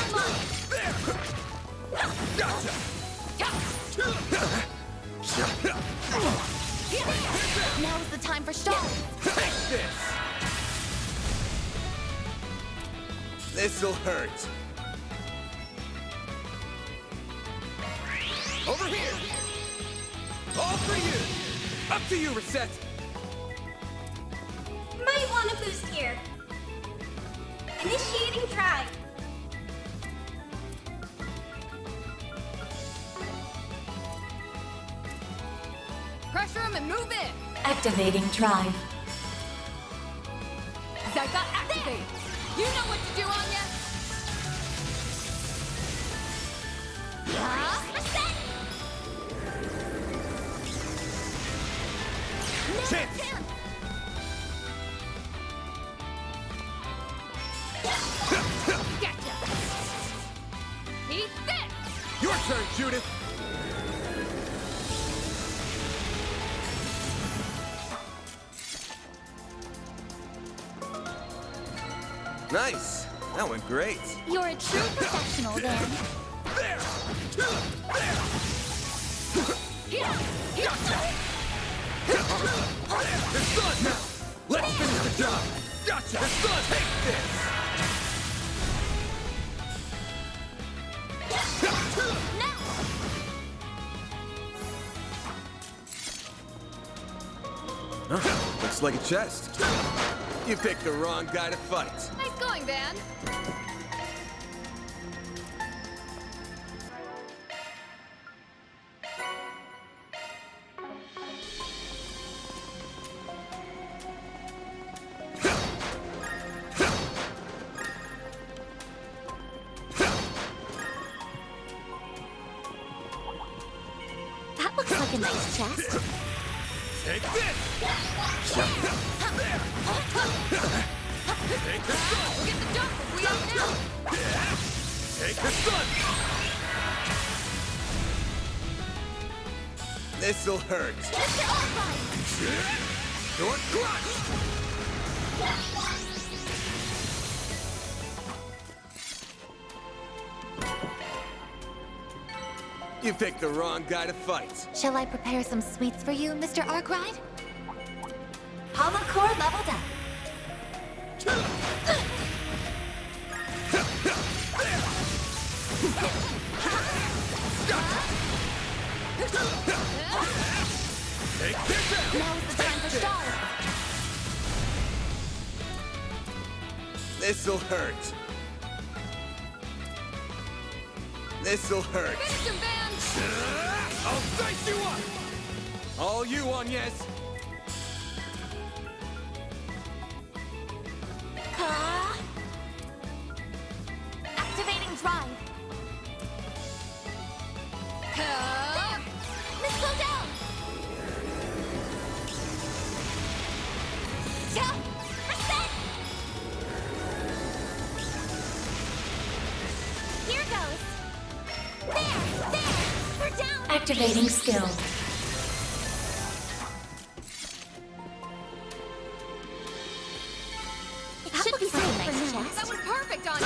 I'm on it. There! Gotcha! Now's the time for stars. Take this! This'll hurt. Over here! All for you! Up to you, Reset! Might want a boost here. Initiating drive. Pressure him and move in. Activating drive. Zygot activate. You know what to do, Anya. Reset. Chance! Gotcha. Eat this. Your turn, Judith! Nice! That went great! You're a true professional, then. There! There! Gotcha! It's done now! Let's finish the job! Gotcha! It's done! Take this! Looks like a chest. You picked the wrong guy to fight. Nice going, Van. That looks like a nice chest. Take this! There! Take this gun! We'll get the jump if we out now. Take this gun! This'll hurt. Mr. Arkride! Short clutch! You picked the wrong guy to fight. Shall I prepare some sweets for you, Mr. Arkride? Hollow core leveled up. Take this out! Now's the time for stars. This'll hurt. This'll hurt. Finish him, Van! I'll dice you up! All you, Agnes! Activating drive. Miss Clodell! Reset! Here goes. There! We're down! Activating skill. It should be safe for now. That was perfect on you!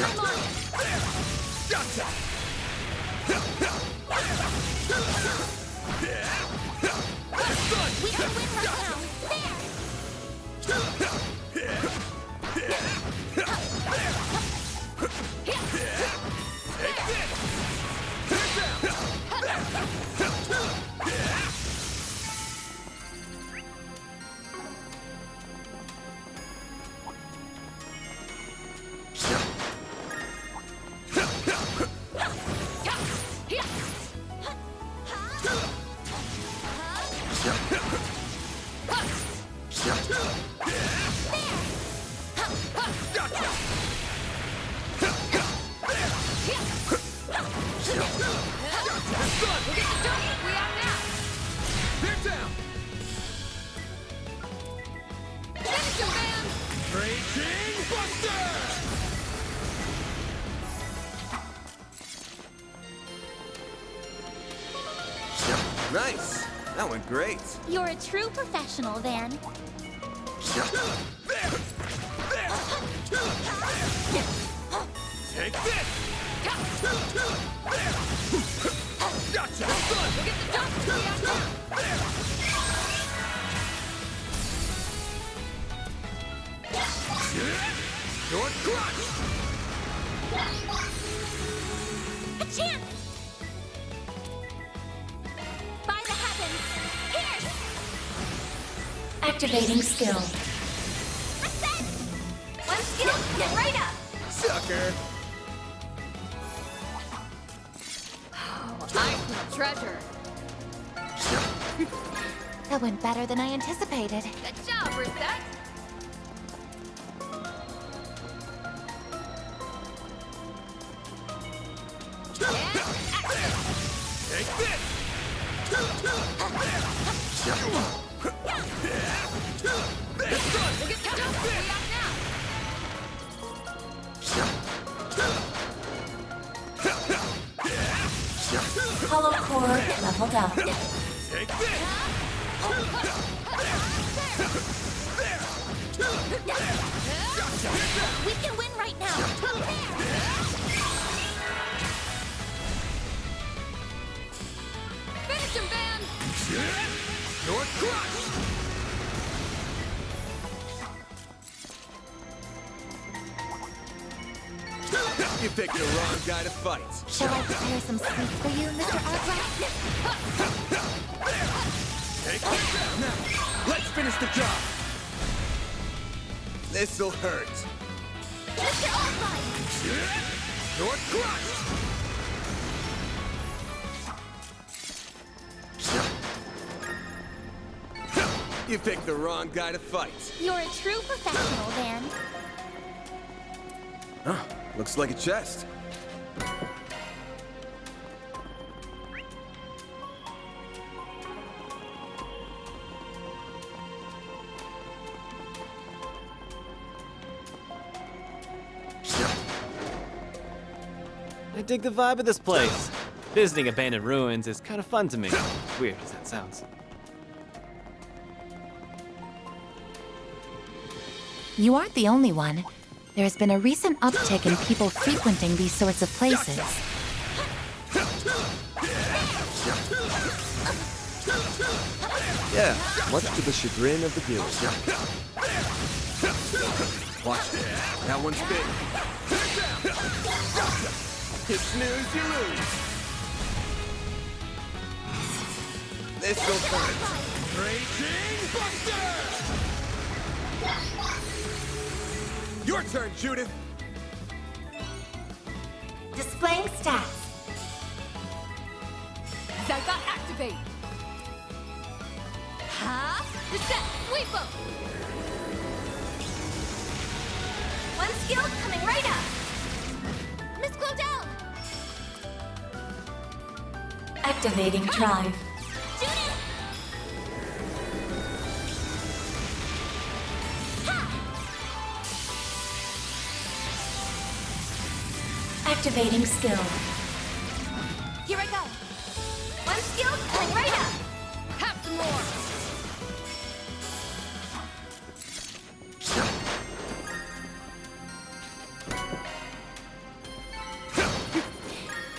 I'm on it! Gotcha! We can win right now! There! Take this! Sit Nice. That went great. You're a true professional, then. Take this! Gotcha! We'll get the jump we are now. Your crunch! A chance! By the heavens! Here! Activating skill. Reset! One skill, get right up! Sucker! I smell treasure. That went better than I anticipated. Good job, Reset. Take this! We'll get the jump we are now. Hollow core leveled up. Take this! We can win right now! Finish him, Van! Your crunch! You picked the wrong guy to fight. Shall I prepare some sweets for you, Mr. Arkride? Take this! Now, let's finish the job! This'll hurt. Mr. Arkride! Your crunch! You picked the wrong guy to fight. You're a true professional, Van. Huh, looks like a chest. I dig the vibe of this place. Visiting abandoned ruins is kind of fun to me. Weird as that sounds. You aren't the only one. There has been a recent uptick in people frequenting these sorts of places. Yeah, much to the chagrin of the viewers. Watch it. That one's big. You snooze, you lose. This'll hurt. Raging Buster! Your turn, Judith. Displaying stats. Zyga, activate! Ha! Reset! Sweep up! One skill coming right up! Miss Glow down! Activating drive. Judith! Activating skill. Here I go! One skill coming right up! Have some more!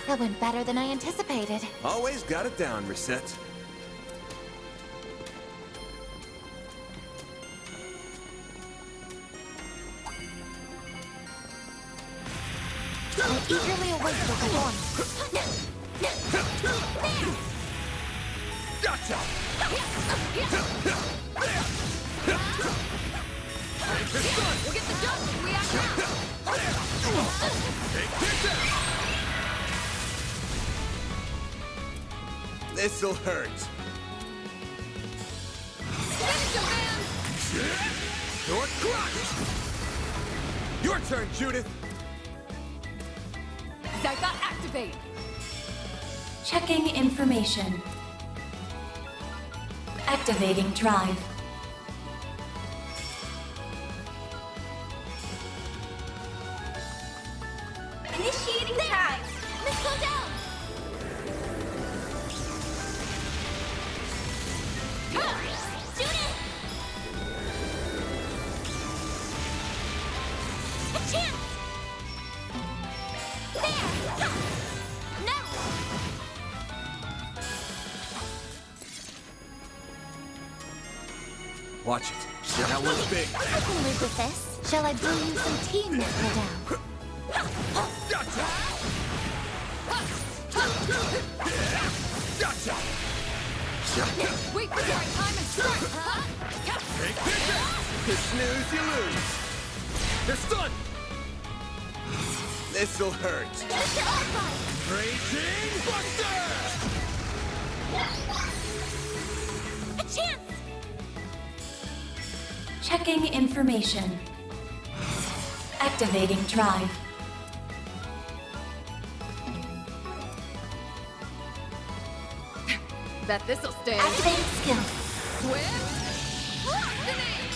That went better than I anticipated. Always got it down, Reset. I eagerly await the performance. Gotcha! We'll get the jump we are now! Take this out! This'll hurt. Finish him, Van! Your crunch! Your turn, Judith. Zyga, activate! Checking information. Activating drive. Initiating time! Miss Glow down! Watch it. That one's big. I can live with this. Shall I brew you some tea, Mr. Down? Gotcha! Gotcha! Wait for the right time and strike! Take this! You snooze, you lose. They're stunned! This'll hurt. Mr. Arkride! Raging Buster! A chance! Checking information. Activating drive. Bet this'll stay. Activating skill. Swift! Lightning!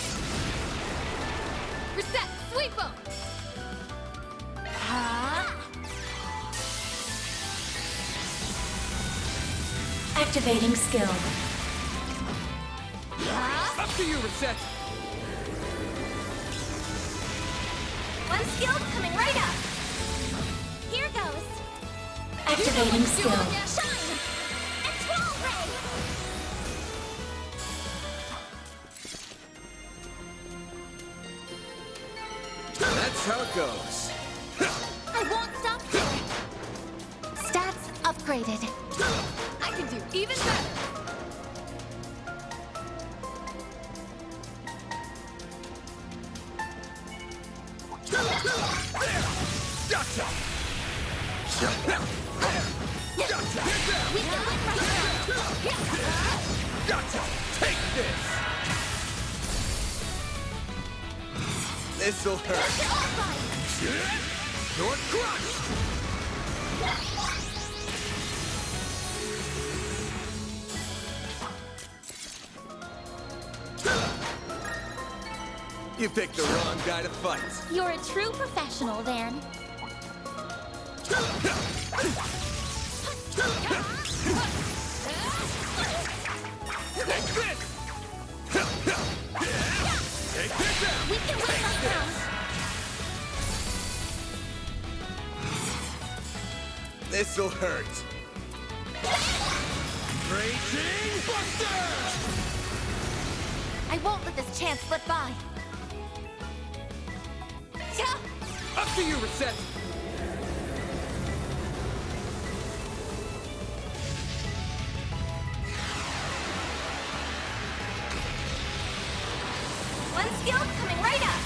Reset! Sweep 'em! Activating skill. Up to you, Reset! One skill coming right up! Here goes! Activating skill. Shine! And Troll Ray! That's how it goes. I won't stop here. Stats upgraded. I can do even better! Gotcha! Gotcha! We can win right now! Gotcha! Take this! This'll hurt. You're crushed! You picked the wrong guy to fight. You're a true professional, then. Take this! Take this out! We can win right now. This'll hurt. Raging Buster! I won't let this chance slip by. Up to you, Reset! One skill coming right up!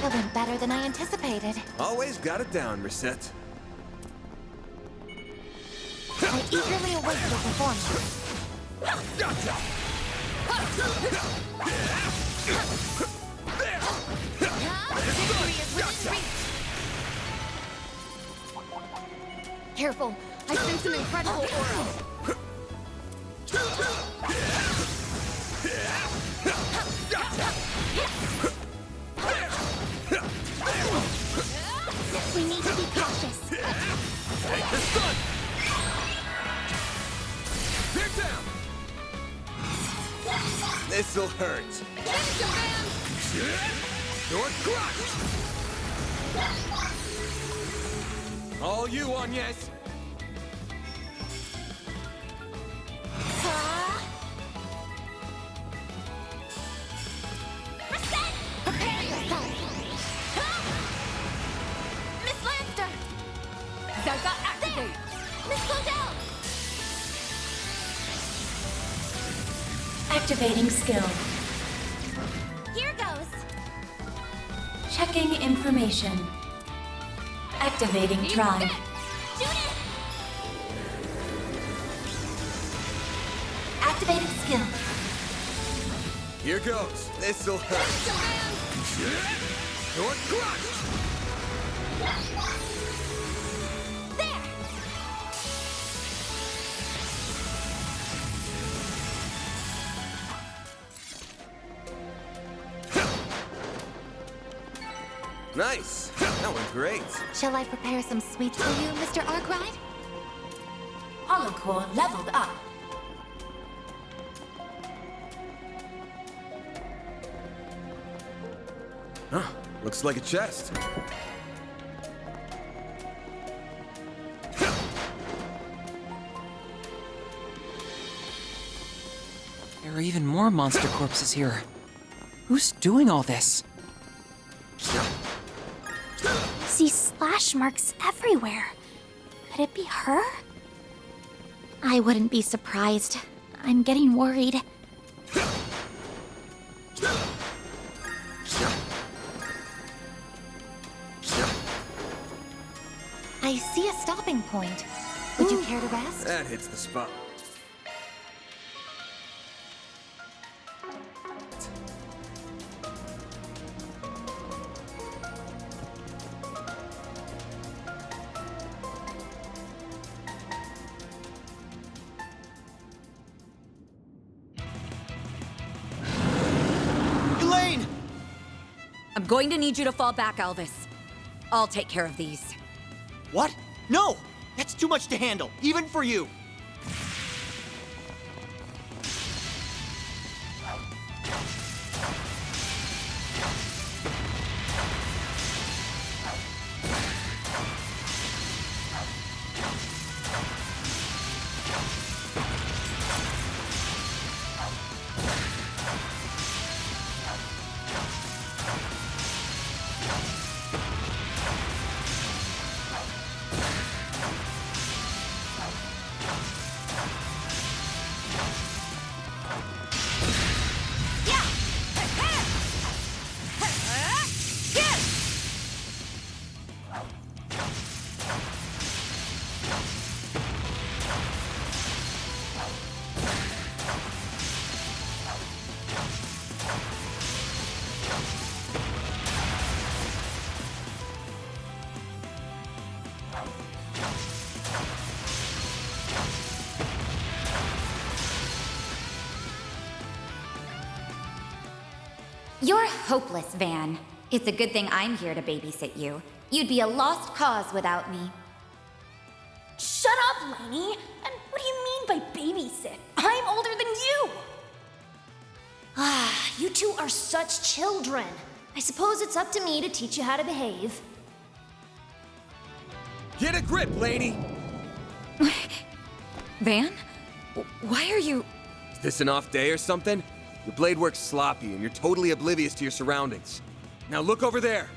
That went better than I anticipated. Always got it down, Reset. I eagerly await your performance. Gotcha! Victory is within reach. Careful! I sense an incredible aura! We need to be cautious. Take the stun! They're down! This'll hurt. Finish him, man! You're crushed! All you, Agnes! Reset! Prepare yourself. Miss Lancer! Zaga activate! Miss Claudel! Activating skill. Here goes. Checking information. Activating drive. Judith! Activating skill. Here goes. This'll hurt. You're crushed! There! Nice! That went great. Shall I prepare some sweets for you, Mr. Arkride? Holocore leveled up. Huh, looks like a chest. There are even more monster corpses here. Who's doing all this? See slash marks everywhere. Could it be her? I wouldn't be surprised. I'm getting worried. I see a stopping point. Would you care to rest? That hits the spot. Elaine! I'm going to need you to fall back, Elvis. I'll take care of these. What? No! That's too much to handle, even for you. You're hopeless, Van. It's a good thing I'm here to babysit you. You'd be a lost cause without me. Shut up, Lainey! And what do you mean by babysit? I'm older than you! Ah, you two are such children. I suppose it's up to me to teach you how to behave. Get a grip, Lainey! Van? Why are you... Is this an off day or something? Your blade work's sloppy and you're totally oblivious to your surroundings. Now look over there!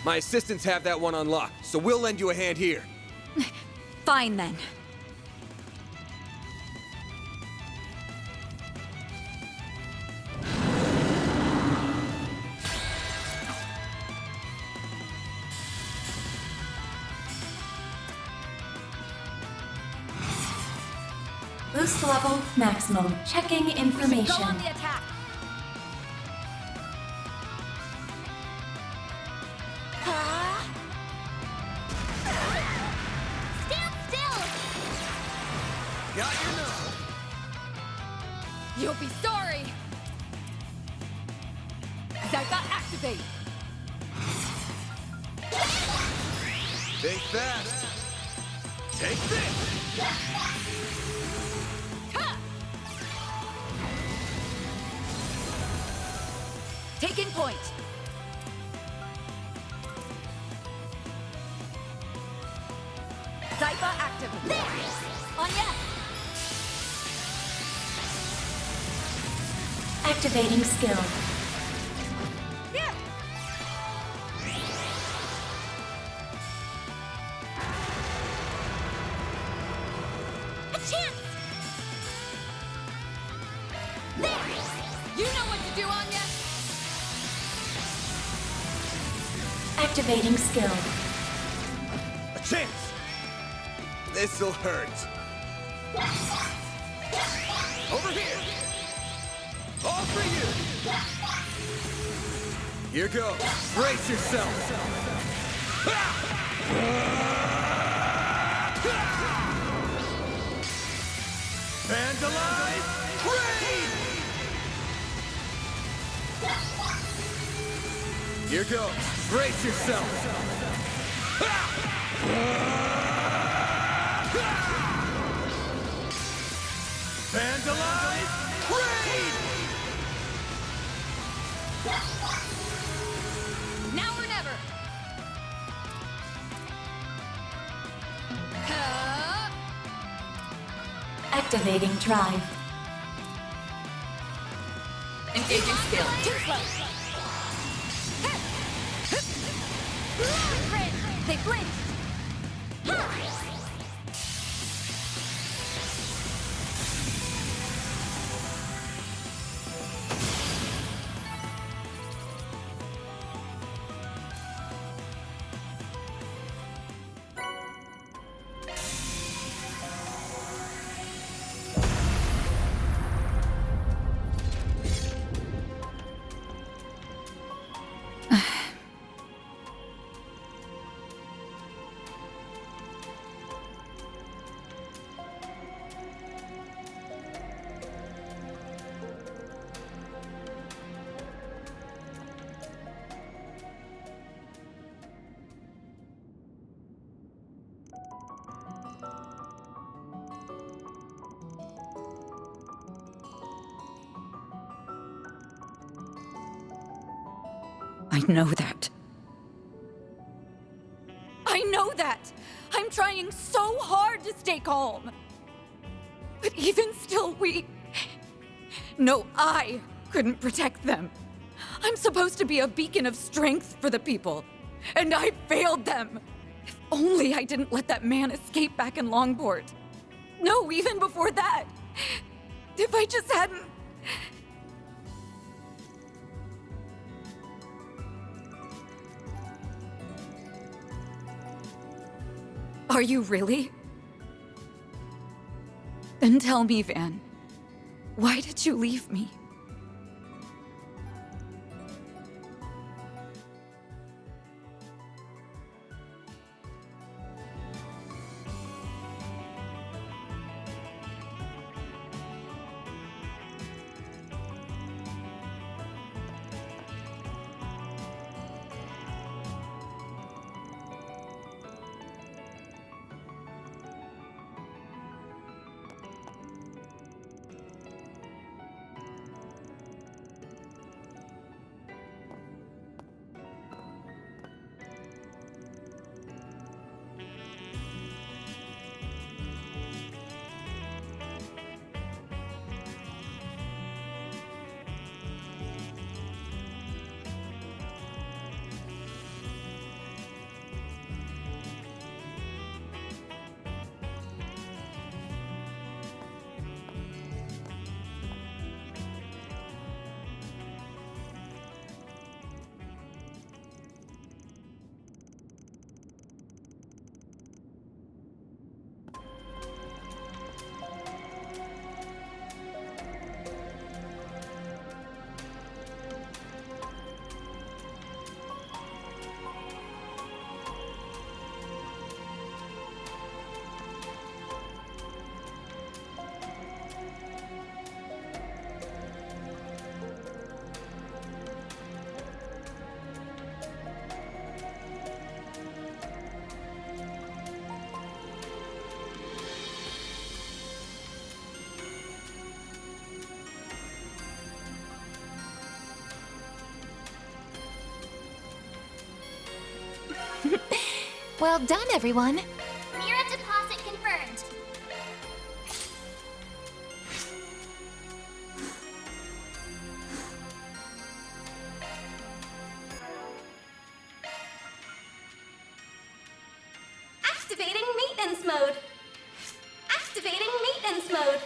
My assistants have that one on lock, so we'll lend you a hand here. Fine, then. Boost level maximum. Checking information. Go on the attack! Stand still! Got your nose! You'll be sorry! Zyga, activate! Think fast! Take this! Taking point! Zyga, activate! On yes! Activating skill. Here! A chance! There! You know what to do, Anya! Activating skill. A chance! This'll hurt. Over here! All for you! Here goes. Brace yourself! Vandalize! Raid! Here goes. Brace yourself! Vandalize! Raid! Now or never! Activating drive. Engaging skill. They flinched. I know that. I know that! I'm trying so hard to stay calm. But even still, No, I couldn't protect them. I'm supposed to be a beacon of strength for the people. And I failed them. If only I didn't let that man escape back in Longport. No, even before that. If I just hadn't... Are you really? Then tell me, Van. Why did you leave me? Well done, everyone. Mirror deposit confirmed. Activating maintenance mode. Activating maintenance mode.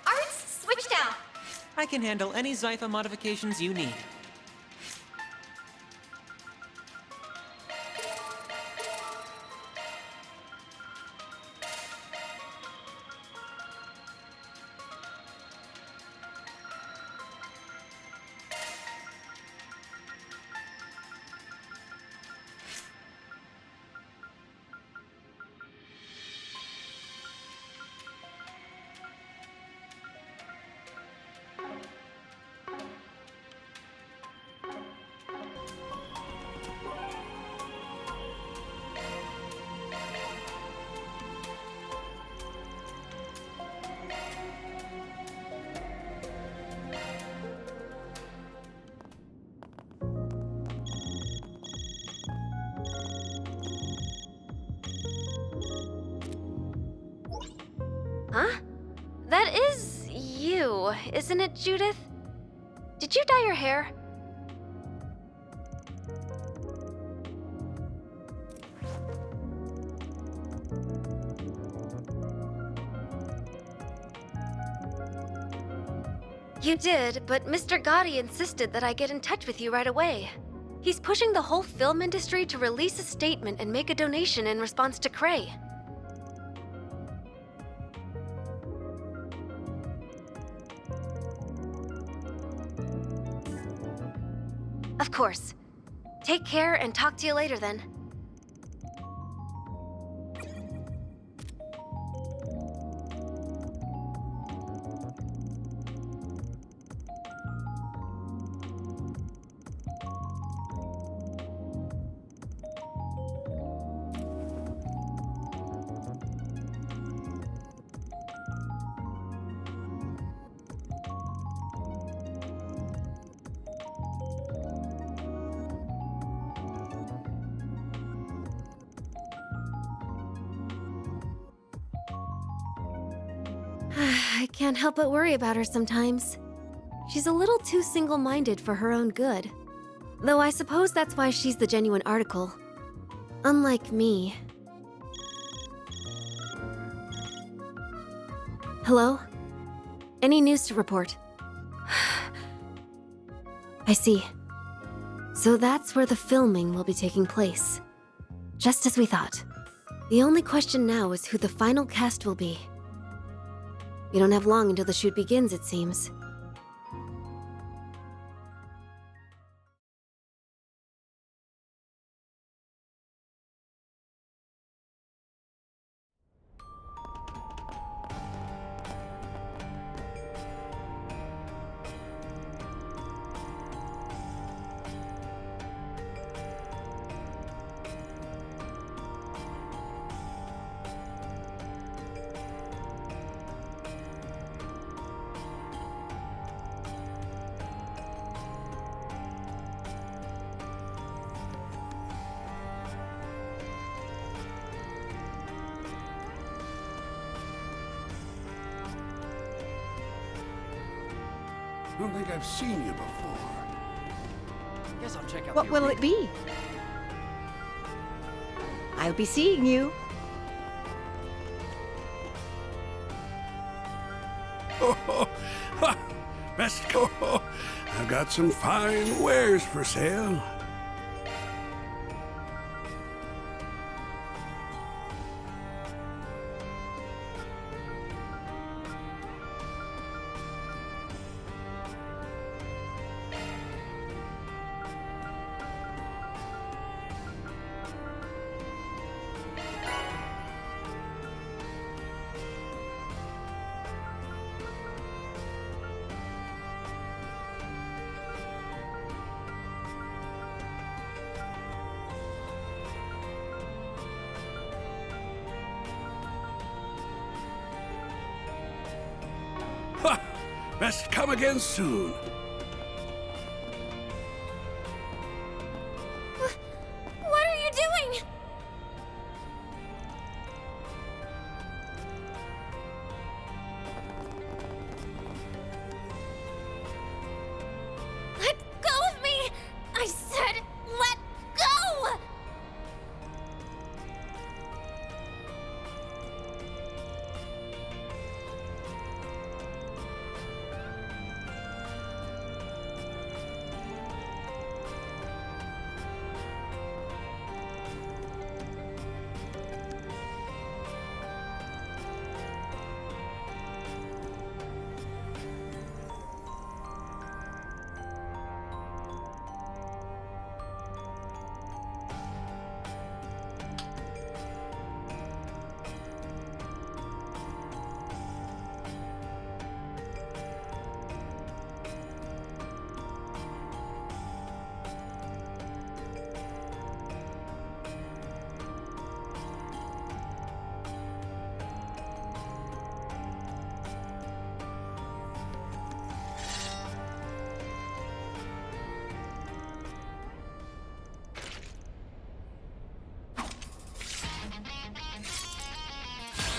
Arts switched out. I can handle any Zytha modifications you need. Huh? That is you, isn't it, Judith? Did you dye your hair? You did, but Mr. Gotti insisted that I get in touch with you right away. He's pushing the whole film industry to release a statement and make a donation in response to Cray. Of course. Take care and talk to you later then. I can't help but worry about her sometimes. She's a little too single-minded for her own good. Though I suppose that's why she's the genuine article. Unlike me. Hello? Any news to report? I see. So that's where the filming will be taking place. Just as we thought. The only question now is who the final cast will be. We don't have long until the shoot begins, it seems. I don't think I've seen you before. Guess I'll check out What the will arena. it be? I'll be seeing you. Best go. I've got some fine wares for sale. Best come again soon. What are you doing? Let go of me! I said, let go!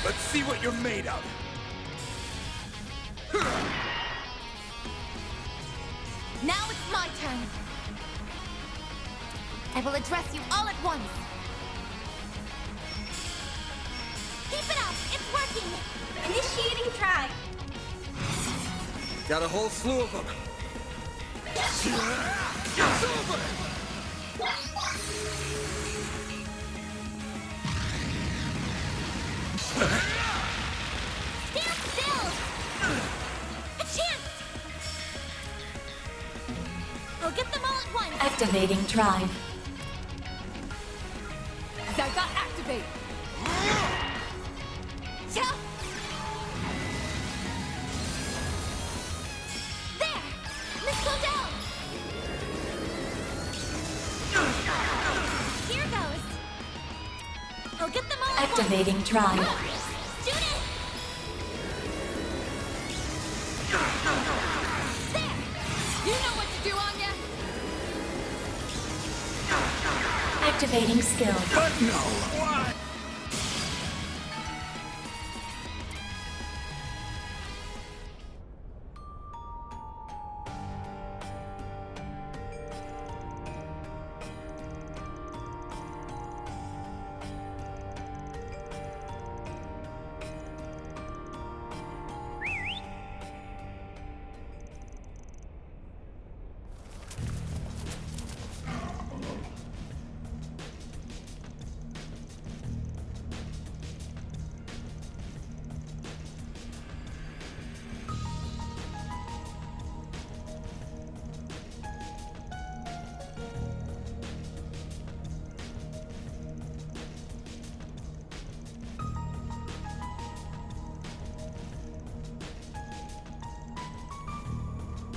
Let's see what you're made of. Now it's my turn. I will address you all at once. Keep it up! It's working! Initiating try. Got a whole slew of them. It's over! Stand still! A chance! I'll get them all at once. Activating drive. Zygot activate! Jump! There! Let's go down! Here goes! I'll get them all at once. Activating drive. Shoot it! There! You know what to do, Anya! Activating skill. But no! What?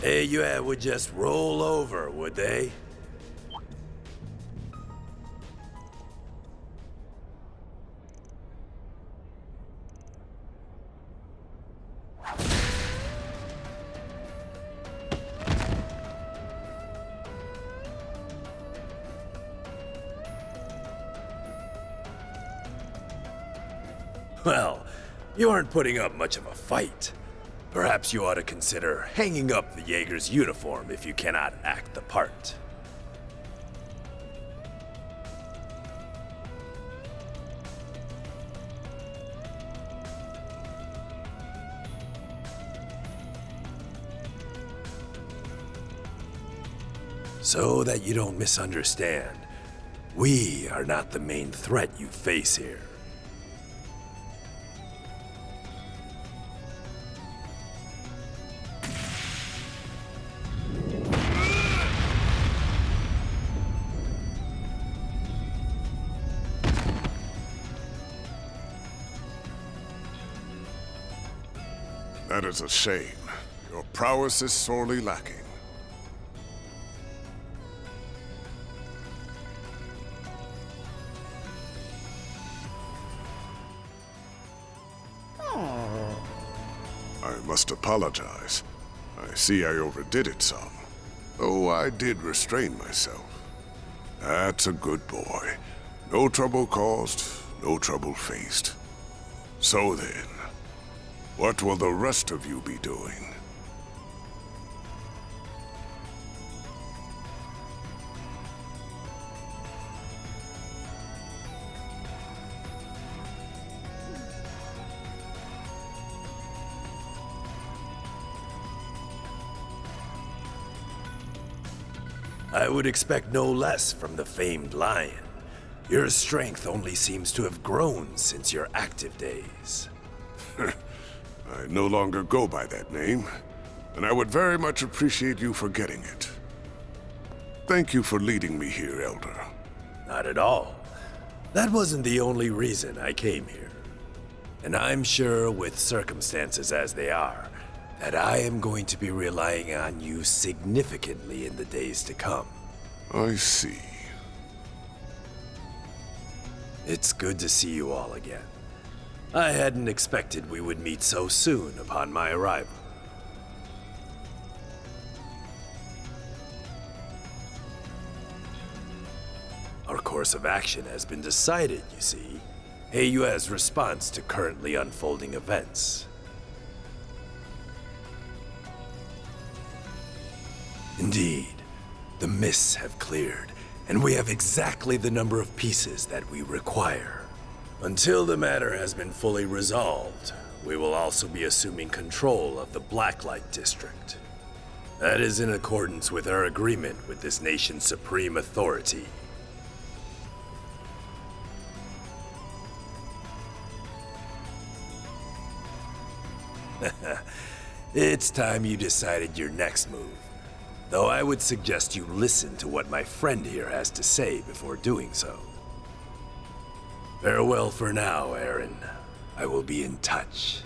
AUA would just roll over, would they? Well, you aren't putting up much of a fight. Perhaps you ought to consider hanging up the Jaeger's uniform if you cannot act the part. So that you don't misunderstand, we are not the main threat you face here. That is a shame. Your prowess is sorely lacking. I must apologize. I see I overdid it some. Though I did restrain myself. That's a good boy. No trouble caused, no trouble faced. So then, what will the rest of you be doing? I would expect no less from the famed lion. Your strength only seems to have grown since your active days. I no longer go by that name, and I would very much appreciate you forgetting it. Thank you for leading me here, Elder. Not at all. That wasn't the only reason I came here. And I'm sure, with circumstances as they are, that I am going to be relying on you significantly in the days to come. I see. It's good to see you all again. I hadn't expected we would meet so soon upon my arrival. Our course of action has been decided, you see. AUA's response to currently unfolding events. Indeed. The mists have cleared, and we have exactly the number of pieces that we require. Until the matter has been fully resolved, we will also be assuming control of the Blacklight District. That is in accordance with our agreement with this nation's supreme authority. It's time you decided your next move. Though I would suggest you listen to what my friend here has to say before doing so. Farewell for now, Aaron. I will be in touch.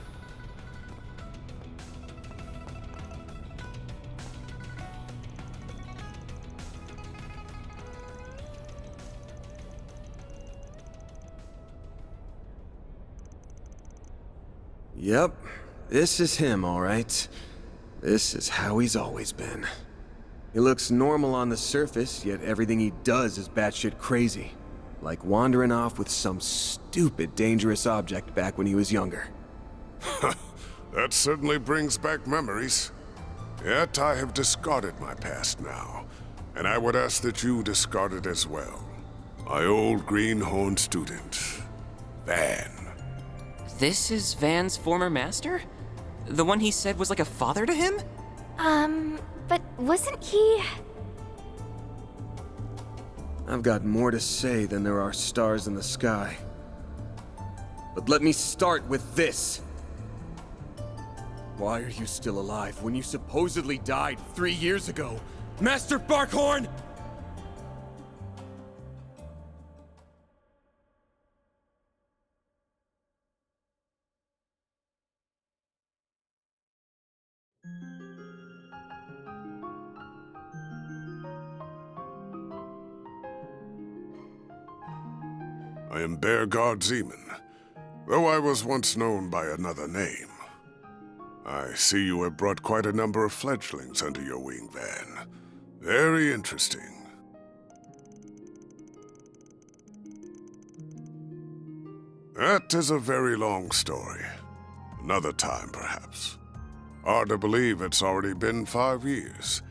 Yep, this is him, all right. This is how he's always been. He looks normal on the surface, yet everything he does is batshit crazy. Like wandering off with some stupid, dangerous object back when he was younger. That certainly brings back memories. Yet I have discarded my past now, and I would ask that you discard it as well. My old greenhorn student, Van. This is Van's former master? The one he said was like a father to him? But wasn't he... I've got more to say than there are stars in the sky. But let me start with this. Why are you still alive when you supposedly died 3 years ago? Master Barkhorn! I am Bearguard Zeman, though I was once known by another name. I see you have brought quite a number of fledglings under your wing, Van. Very interesting. That is a very long story. Another time, perhaps. Hard to believe it's already been 5 years.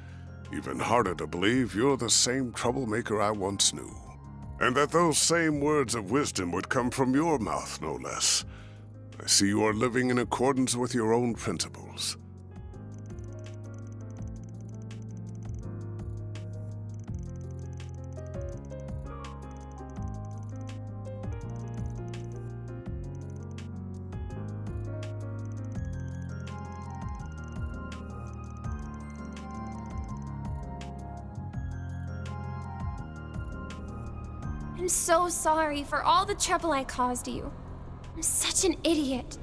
Even harder to believe you're the same troublemaker I once knew. And that those same words of wisdom would come from your mouth, no less. I see you are living in accordance with your own principles. I'm so sorry for all the trouble I caused you. I'm such an idiot.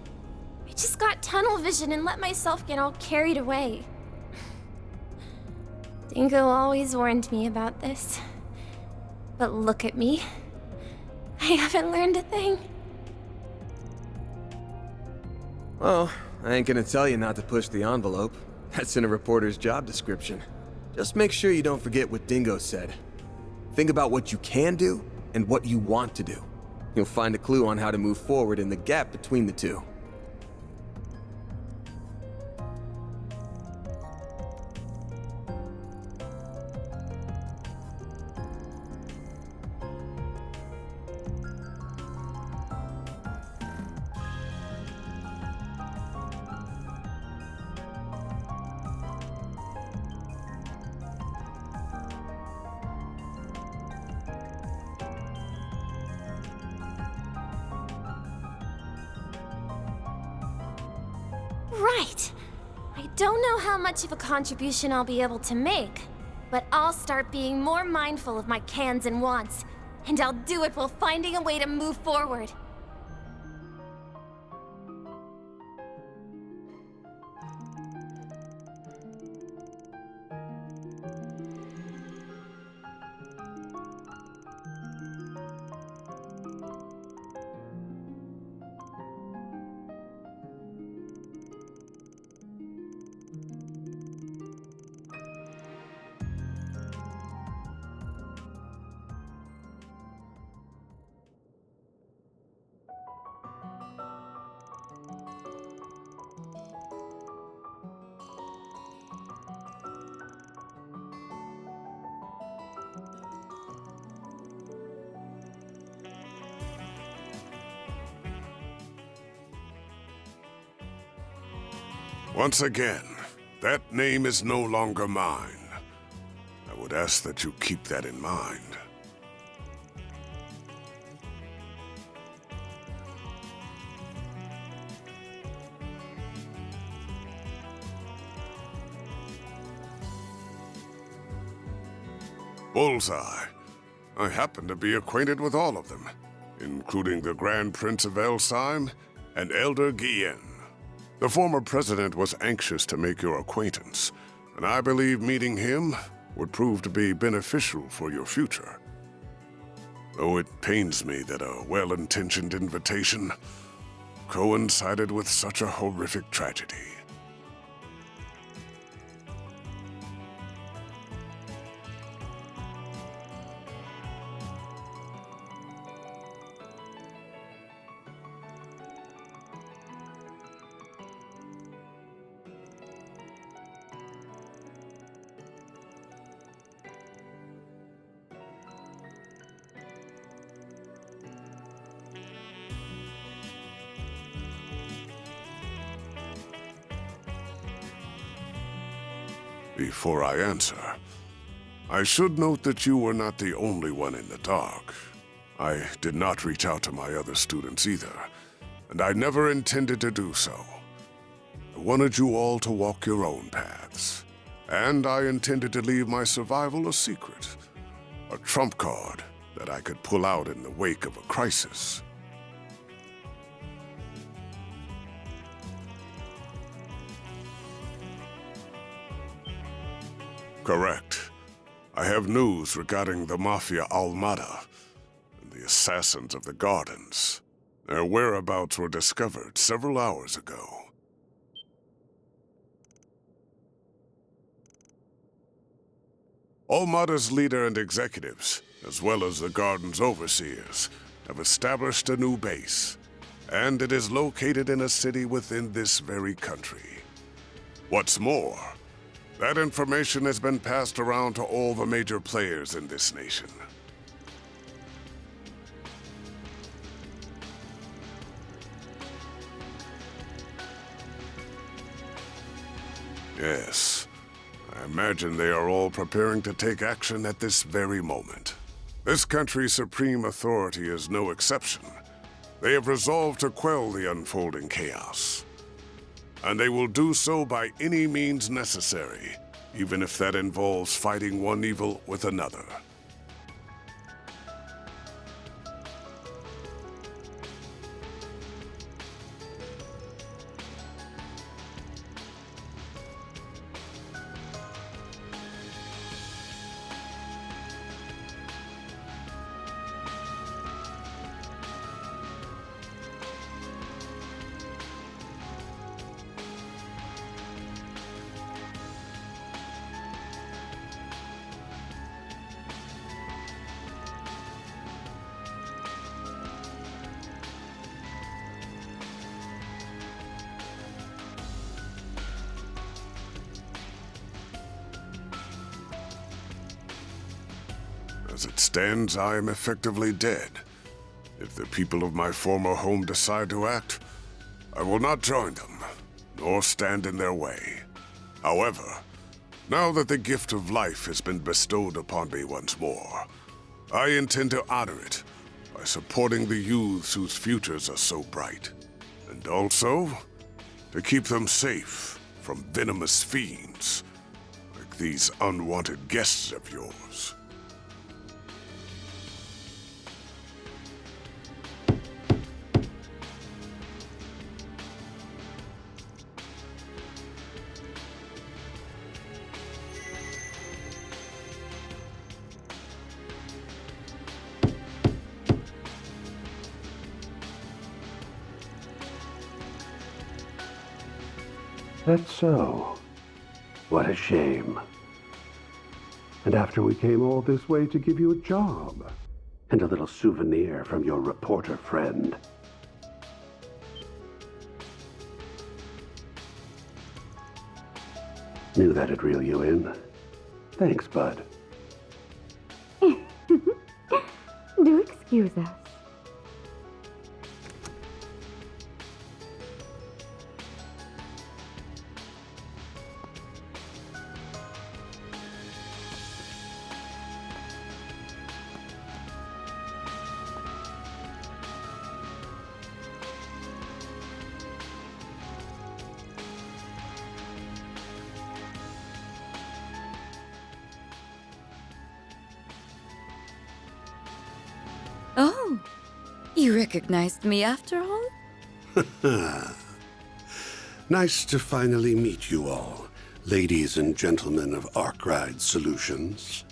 I just got tunnel vision and let myself get all carried away. Dingo always warned me about this. But look at me. I haven't learned a thing. Well, I ain't gonna tell you not to push the envelope. That's in a reporter's job description. Just make sure you don't forget what Dingo said. Think about what you can do and what you want to do. You'll find a clue on how to move forward in the gap between the two. Right. I don't know how much of a contribution I'll be able to make, but I'll start being more mindful of my cans and wants, and I'll do it while finding a way to move forward. Once again, that name is no longer mine. I would ask that you keep that in mind. Bullseye. I happen to be acquainted with all of them, including the Grand Prince of Elsheim and Elder Guillen. The former president was anxious to make your acquaintance, and I believe meeting him would prove to be beneficial for your future. Though it pains me that a well-intentioned invitation coincided with such a horrific tragedy. Before I answer, I should note that you were not the only one in the dark. I did not reach out to my other students either, and I never intended to do so. I wanted you all to walk your own paths, and I intended to leave my survival a secret, a trump card that I could pull out in the wake of a crisis. Correct. I have news regarding the Mafia Almada and the assassins of the Gardens. Their whereabouts were discovered several hours ago. Almada's leader and executives, as well as the Garden's overseers, have established a new base, and it is located in a city within this very country. What's more, that information has been passed around to all the major players in this nation. Yes, I imagine they are all preparing to take action at this very moment. This country's supreme authority is no exception. They have resolved to quell the unfolding chaos. And they will do so by any means necessary, even if that involves fighting one evil with another. As it stands, I am effectively dead. If the people of my former home decide to act, I will not join them, nor stand in their way. However, now that the gift of life has been bestowed upon me once more, I intend to honor it by supporting the youths whose futures are so bright, and also to keep them safe from venomous fiends like these unwanted guests of yours. That's so. What a shame. And after we came all this way to give you a job, and a little souvenir from your reporter friend. Knew that'd reel you in. Thanks, bud. Do excuse us. You recognized me after all? Nice to finally meet you all, ladies and gentlemen of Arkride Solutions.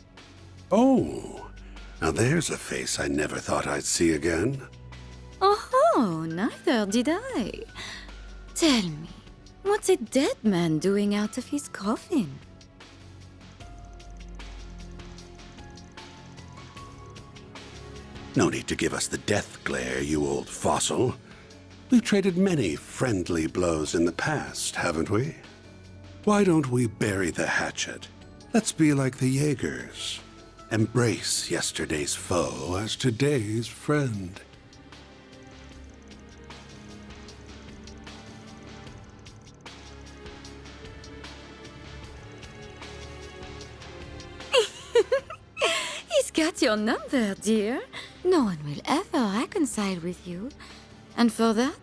Oh, now there's a face I never thought I'd see again. Oh, neither did I. Tell me, what's a dead man doing out of his coffin? No need to give us the death glare, you old fossil. We've traded many friendly blows in the past, haven't we? Why don't we bury the hatchet? Let's be like the Jaegers. Embrace yesterday's foe as today's friend. He's got your number, dear. No one will ever reconcile with you. And for that,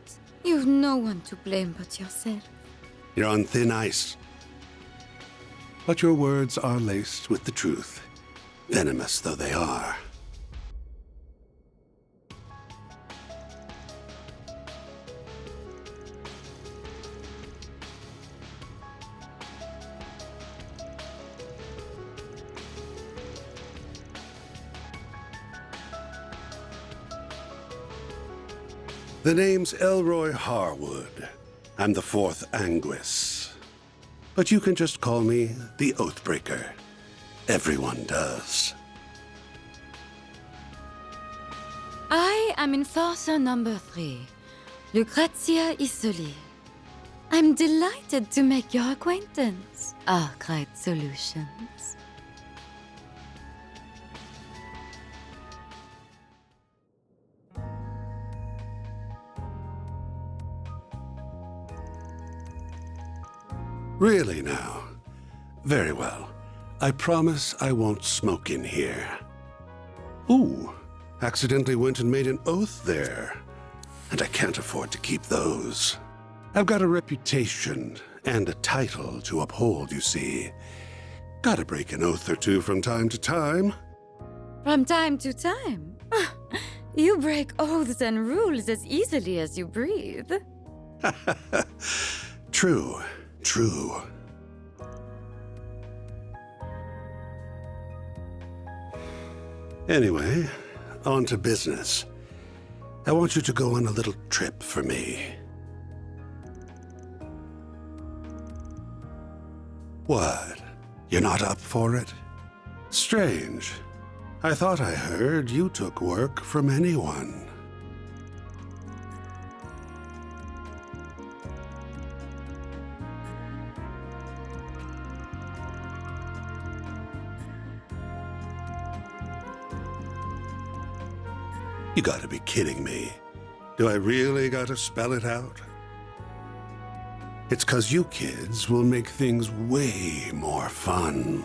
you've no one to blame but yourself. You're on thin ice. But your words are laced with the truth, venomous though they are. The name's Elroy Harwood. I'm the fourth Anguis. But you can just call me the Oathbreaker. Everyone does. I am Enforcer number 3, Lucrezia Isoli. I'm delighted to make your acquaintance, Arkride Solutions. Really now? Very well. I promise I won't smoke in here. Ooh, accidentally went and made an oath there. And I can't afford to keep those. I've got a reputation and a title to uphold, you see. Gotta break an oath or two from time to time. From time to time? You break oaths and rules as easily as you breathe. True. True. Anyway, on to business. I want you to go on a little trip for me. What? You're not up for it? Strange. I thought I heard you took work from anyone. You gotta be kidding me. Do I really gotta spell it out? It's 'cause you kids will make things way more fun.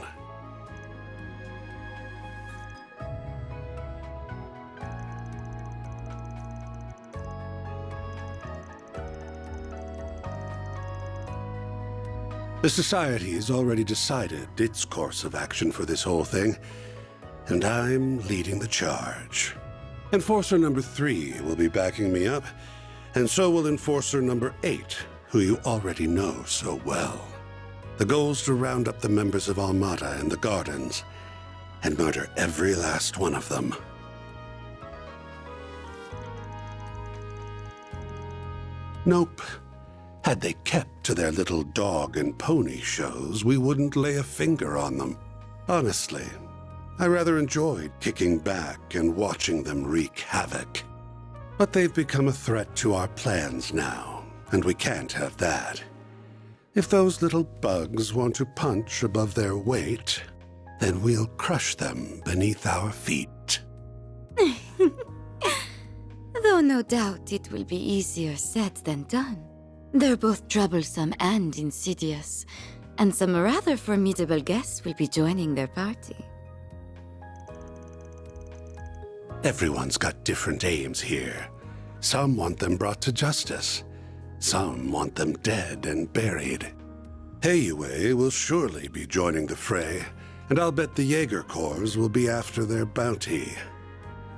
The Society's already decided its course of action for this whole thing, and I'm leading the charge. Enforcer number 3 will be backing me up, and so will Enforcer number 8, who you already know so well. The goal's to round up the members of Almada and the Gardens, and murder every last one of them. Nope. Had they kept to their little dog and pony shows, we wouldn't lay a finger on them. Honestly, I rather enjoyed kicking back and watching them wreak havoc. But they've become a threat to our plans now, and we can't have that. If those little bugs want to punch above their weight, then we'll crush them beneath our feet. Though no doubt it will be easier said than done. They're both troublesome and insidious, and some rather formidable guests will be joining their party. Everyone's got different aims here. Some want them brought to justice. Some want them dead and buried. Heiyue will surely be joining the fray, and I'll bet the Jaeger Corps will be after their bounty.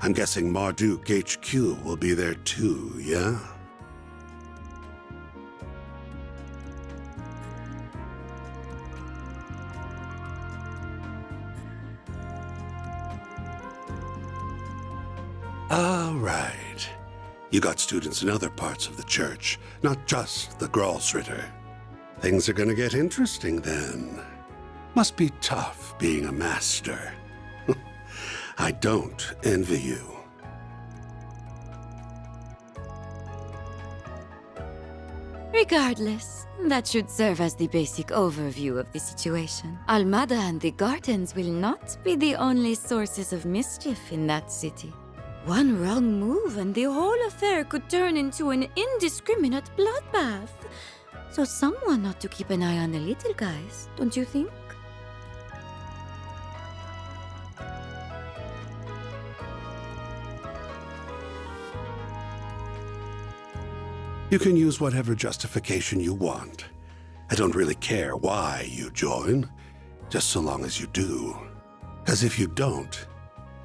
I'm guessing Marduk HQ will be there too, yeah? All right. You got students in other parts of the church, not just the Gralsritter. Things are gonna get interesting then. Must be tough being a master. I don't envy you. Regardless, that should serve as the basic overview of the situation. Almada and the gardens will not be the only sources of mischief in that city. One wrong move and the whole affair could turn into an indiscriminate bloodbath. So someone ought to keep an eye on the little guys, don't you think? You can use whatever justification you want. I don't really care why you join, just so long as you do. Because if you don't,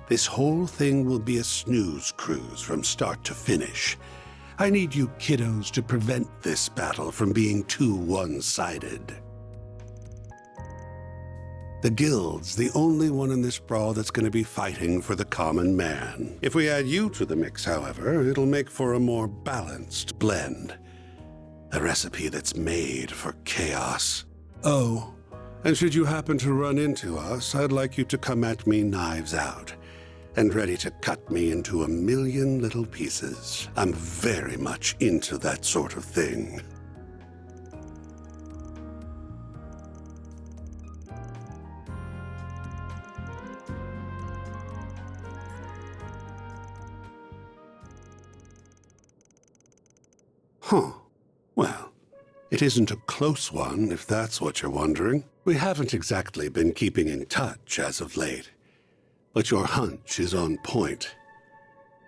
this whole thing will be a snooze cruise from start to finish. I need you kiddos to prevent this battle from being too one-sided. The Guild's the only one in this brawl that's going to be fighting for the common man. If we add you to the mix, however, it'll make for a more balanced blend. A recipe that's made for chaos. Oh, and should you happen to run into us, I'd like you to come at me knives out, and ready to cut me into a million little pieces. I'm very much into that sort of thing. Huh. Well, it isn't a close one, if that's what you're wondering. We haven't exactly been keeping in touch as of late. But your hunch is on point.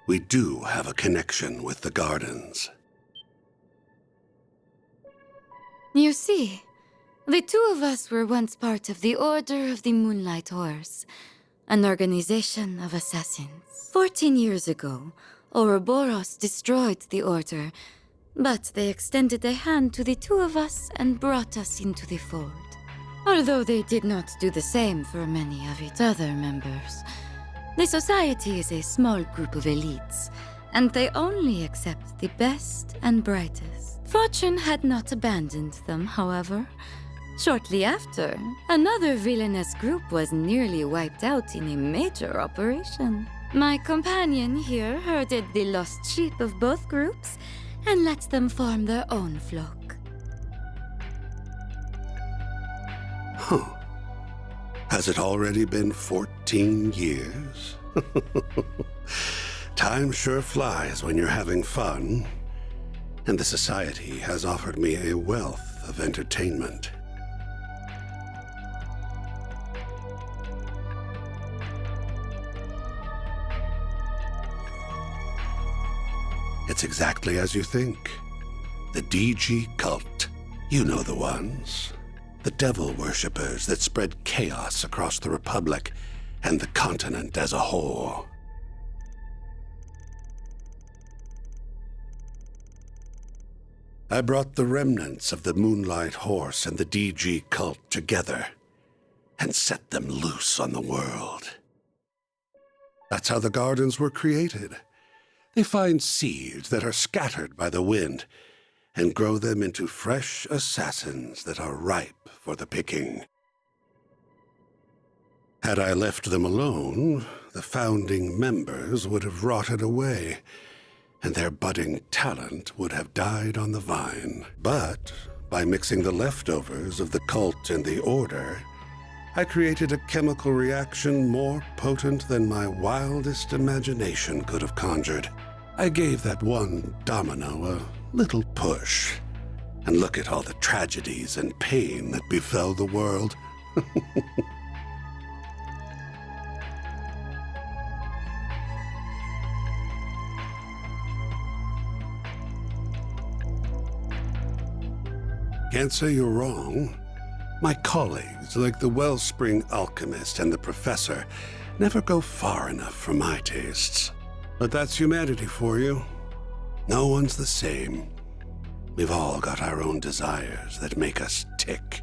We do have a connection with the gardens. You see, the two of us were once part of the Order of the Moonlight Horse, an organization of assassins. 14 years ago, Ouroboros destroyed the Order, but they extended a hand to the two of us and brought us into the fold. Although they did not do the same for many of its other members. The society is a small group of elites, and they only accept the best and brightest. Fortune had not abandoned them, however. Shortly after, another villainous group was nearly wiped out in a major operation. My companion here herded the lost sheep of both groups and let them form their own flock. Huh. Has it already been 14 years? Time sure flies when you're having fun. And the society has offered me a wealth of entertainment. It's exactly as you think. The DG cult. You know the ones. The devil worshippers that spread chaos across the Republic and the continent as a whole. I brought the remnants of the Moonlight Horse and the DG cult together and set them loose on the world. That's how the gardens were created. They find seeds that are scattered by the wind and grow them into fresh assassins that are ripe for the picking. Had I left them alone, the founding members would have rotted away, and their budding talent would have died on the vine. But by mixing the leftovers of the cult and the order, I created a chemical reaction more potent than my wildest imagination could have conjured. I gave that one domino a little push, and look at all the tragedies and pain that befell the world. Can't say you're wrong. My colleagues, like the Wellspring Alchemist and the Professor, never go far enough for my tastes. But that's humanity for you. No one's the same. We've all got our own desires that make us tick.